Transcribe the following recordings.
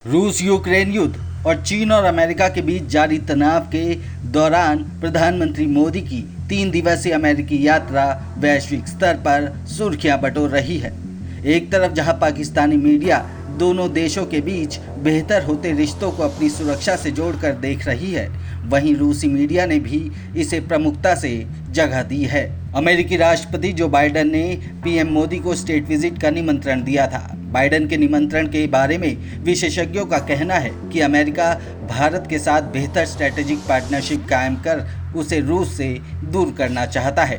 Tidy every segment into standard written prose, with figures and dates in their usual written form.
रूस यूक्रेन युद्ध और चीन और अमेरिका के बीच जारी तनाव के दौरान प्रधानमंत्री मोदी की 3 दिवसीय अमेरिकी यात्रा वैश्विक स्तर पर सुर्खियां बटोर रही है। एक तरफ जहां पाकिस्तानी मीडिया दोनों देशों के बीच बेहतर होते रिश्तों को अपनी सुरक्षा से जोड़कर देख रही है, वहीं रूसी मीडिया ने भी इसे प्रमुखता से जगह दी है। अमेरिकी राष्ट्रपति जो बाइडेन ने पीएम मोदी को स्टेट विजिट का निमंत्रण दिया था। बाइडेन के निमंत्रण के बारे में विशेषज्ञों का कहना है कि अमेरिका भारत के साथ बेहतर स्ट्रैटेजिक पार्टनरशिप कायम कर उसे रूस से दूर करना चाहता है।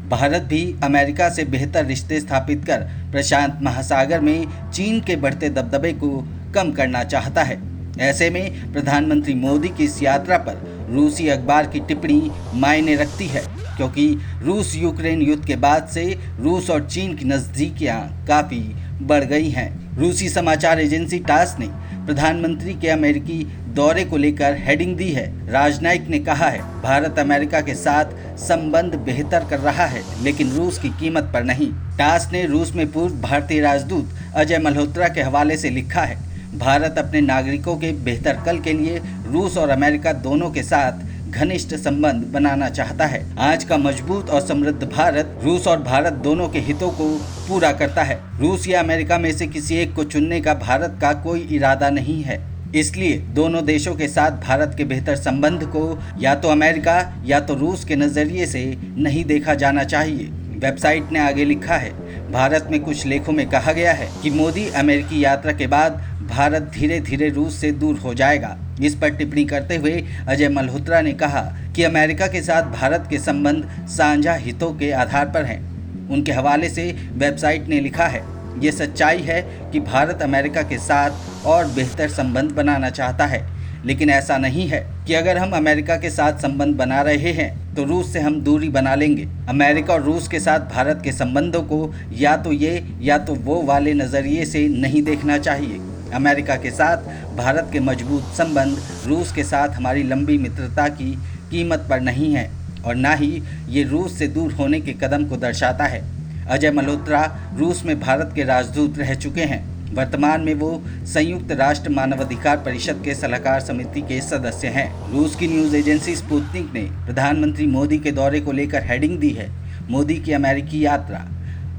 भारत भी अमेरिका से बेहतर रिश्ते स्थापित कर प्रशांत महासागर में चीन के बढ़ते दबदबे को कम करना चाहता है। ऐसे में प्रधानमंत्री मोदी की इस यात्रा पर रूसी अखबार की टिप्पणी मायने रखती है, क्योंकि रूस यूक्रेन युद्ध के बाद से रूस और चीन की नज़दीकियां काफ़ी बढ़ गई हैं। रूसी समाचार एजेंसी टास ने प्रधानमंत्री के अमेरिकी दौरे को लेकर हेडिंग दी है। राजनायिक ने कहा है, भारत अमेरिका के साथ संबंध बेहतर कर रहा है, लेकिन रूस की कीमत पर नहीं। टास ने रूस में पूर्व भारतीय राजदूत अजय मल्होत्रा के हवाले से लिखा है, भारत अपने नागरिकों के बेहतर कल के लिए रूस और अमेरिका दोनों के साथ घनिष्ठ संबंध बनाना चाहता है। आज का मजबूत और समृद्ध भारत रूस और भारत दोनों के हितों को पूरा करता है। रूस या अमेरिका में से किसी एक को चुनने का भारत का कोई इरादा नहीं है। इसलिए दोनों देशों के साथ भारत के बेहतर संबंध को या तो अमेरिका या तो रूस के नज़रिए से नहीं देखा जाना चाहिए। वेबसाइट ने आगे लिखा है, भारत में कुछ लेखों में कहा गया है कि मोदी अमेरिकी यात्रा के बाद भारत धीरे धीरे रूस से दूर हो जाएगा। इस पर टिप्पणी करते हुए अजय मल्होत्रा ने कहा कि अमेरिका के साथ भारत के संबंध साझा हितों के आधार पर हैं। उनके हवाले से वेबसाइट ने लिखा है, ये सच्चाई है कि भारत अमेरिका के साथ और बेहतर संबंध बनाना चाहता है, लेकिन ऐसा नहीं है कि अगर हम अमेरिका के साथ संबंध बना रहे हैं तो रूस से हम दूरी बना लेंगे। अमेरिका और रूस के साथ भारत के संबंधों को या तो ये या तो वो वाले नज़रिए से नहीं देखना चाहिए। अमेरिका के साथ भारत के मजबूत संबंध रूस के साथ हमारी लंबी मित्रता की कीमत पर नहीं है और ना ही ये रूस से दूर होने के कदम को दर्शाता है। अजय मल्होत्रा रूस में भारत के राजदूत रह चुके हैं। वर्तमान में वो संयुक्त राष्ट्र मानवाधिकार परिषद के सलाहकार समिति के सदस्य हैं। रूस की न्यूज़ एजेंसी स्पुतनिक ने प्रधानमंत्री मोदी के दौरे को लेकर हेडिंग दी है, मोदी की अमेरिकी यात्रा,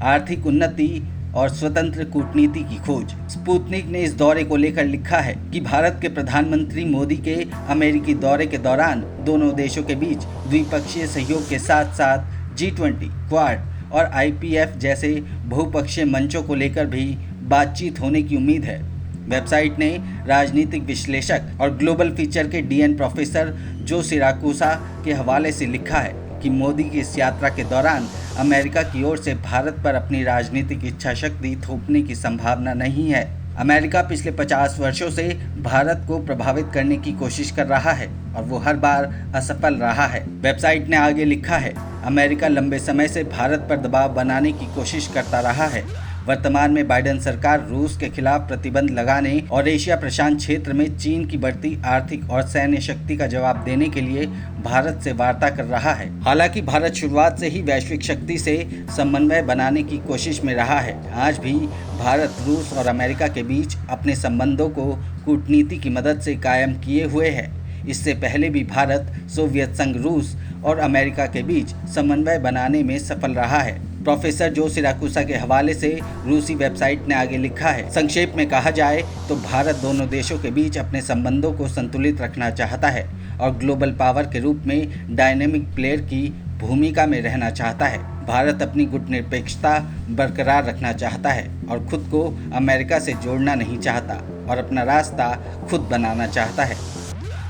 आर्थिक उन्नति और स्वतंत्र कूटनीति की खोज। स्पुतनिक ने इस दौरे को लेकर लिखा है कि भारत के प्रधानमंत्री मोदी के अमेरिकी दौरे के दौरान दोनों देशों के बीच द्विपक्षीय सहयोग के साथ साथ G20, क्वाड और IPF जैसे बहुपक्षीय मंचों को लेकर भी बातचीत होने की उम्मीद है। वेबसाइट ने राजनीतिक विश्लेषक और ग्लोबल फीचर के DN प्रोफेसर जो सिराकुसा के हवाले से लिखा है कि मोदी की इस यात्रा के दौरान अमेरिका की ओर से भारत पर अपनी राजनीतिक इच्छा शक्ति थोपने की संभावना नहीं है। अमेरिका पिछले 50 वर्षों से भारत को प्रभावित करने की कोशिश कर रहा है और वो हर बार असफल रहा है। वेबसाइट ने आगे लिखा है, अमेरिका लंबे समय से भारत पर दबाव बनाने की कोशिश करता रहा है। वर्तमान में बाइडेन सरकार रूस के खिलाफ प्रतिबंध लगाने और एशिया प्रशांत क्षेत्र में चीन की बढ़ती आर्थिक और सैन्य शक्ति का जवाब देने के लिए भारत से वार्ता कर रहा है। हालांकि भारत शुरुआत से ही वैश्विक शक्ति से समन्वय बनाने की कोशिश में रहा है। आज भी भारत रूस और अमेरिका के बीच अपने संबंधों को कूटनीति की मदद से कायम किए हुए है। इससे पहले भी भारत सोवियत संघ, रूस और अमेरिका के बीच समन्वय बनाने में सफल रहा है। प्रोफेसर जो सिराकुसा के हवाले से रूसी वेबसाइट ने आगे लिखा है, संक्षेप में कहा जाए तो भारत दोनों देशों के बीच अपने संबंधों को संतुलित रखना चाहता है और ग्लोबल पावर के रूप में डायनेमिक प्लेयर की भूमिका में रहना चाहता है। भारत अपनी गुटनिरपेक्षता बरकरार रखना चाहता है और खुद को अमेरिका से जोड़ना नहीं चाहता और अपना रास्ता खुद बनाना चाहता है।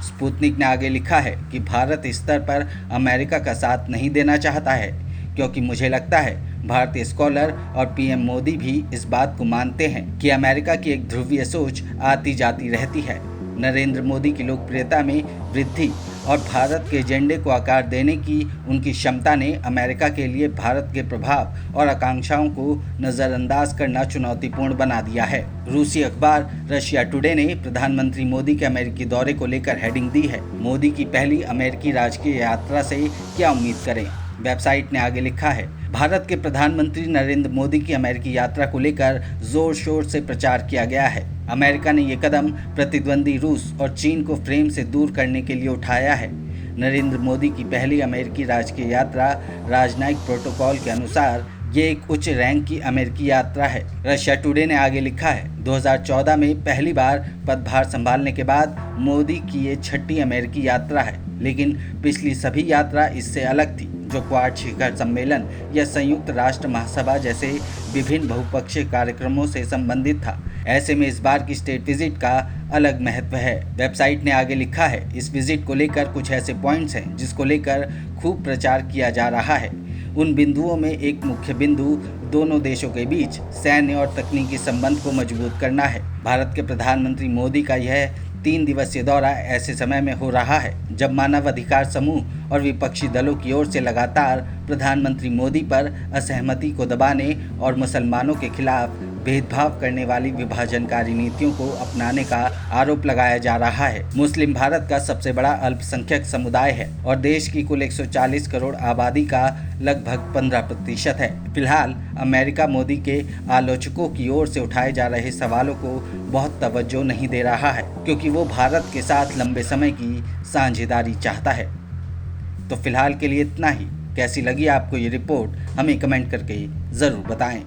स्पुतनिक ने आगे लिखा है कि भारत इस स्तर पर अमेरिका का साथ नहीं देना चाहता है, क्योंकि मुझे लगता है भारतीय स्कॉलर और PM मोदी भी इस बात को मानते हैं कि अमेरिका की एक ध्रुवीय सोच आती जाती रहती है। नरेंद्र मोदी की लोकप्रियता में वृद्धि और भारत के एजेंडे को आकार देने की उनकी क्षमता ने अमेरिका के लिए भारत के प्रभाव और आकांक्षाओं को नज़रअंदाज करना चुनौतीपूर्ण बना दिया है। रूसी अखबार रशिया टुडे ने प्रधानमंत्री मोदी के अमेरिकी दौरे को लेकर हेडिंग दी है, मोदी की पहली अमेरिकी राजकीय यात्रा से क्या उम्मीद करें। वेबसाइट ने आगे लिखा है, भारत के प्रधानमंत्री नरेंद्र मोदी की अमेरिकी यात्रा को लेकर जोर शोर से प्रचार किया गया है। अमेरिका ने ये कदम प्रतिद्वंदी रूस और चीन को फ्रेम से दूर करने के लिए उठाया है। नरेंद्र मोदी की पहली अमेरिकी राजकीय यात्रा राजनयिक प्रोटोकॉल के अनुसार ये एक उच्च रैंक की अमेरिकी यात्रा है। रशिया टुडे ने आगे लिखा है, 2014 में पहली बार पदभार संभालने के बाद मोदी की ये छठी अमेरिकी यात्रा है, लेकिन पिछली सभी यात्रा इससे अलग थी, जो क्वाड शिखर सम्मेलन या संयुक्त राष्ट्र महासभा जैसे विभिन्न बहुपक्षीय कार्यक्रमों से संबंधित था। ऐसे में इस बार की स्टेट विजिट का अलग महत्व है। वेबसाइट ने आगे लिखा है, इस विजिट को लेकर कुछ ऐसे पॉइंट्स हैं जिसको लेकर खूब प्रचार किया जा रहा है। उन बिंदुओं में एक मुख्य बिंदु दोनों देशों के बीच सैन्य और तकनीकी संबंध को मजबूत करना है। भारत के प्रधानमंत्री मोदी का यह 3 दिवसीय दौरा ऐसे समय में हो रहा है जब मानवाधिकार समूह और विपक्षी दलों की ओर से लगातार प्रधानमंत्री मोदी पर असहमति को दबाने और मुसलमानों के खिलाफ भेदभाव करने वाली विभाजनकारी नीतियों को अपनाने का आरोप लगाया जा रहा है। मुस्लिम भारत का सबसे बड़ा अल्पसंख्यक समुदाय है और देश की कुल 140 करोड़ आबादी का लगभग 15% है। फिलहाल अमेरिका मोदी के आलोचकों की ओर से उठाए जा रहे सवालों को बहुत तवज्जो नहीं दे रहा है, क्योंकि वो भारत के साथ लंबे समय की साझेदारी चाहता है। तो फिलहाल के लिए इतना ही। कैसी लगी आपको ये रिपोर्ट हमें कमेंट करके ज़रूर बताएं।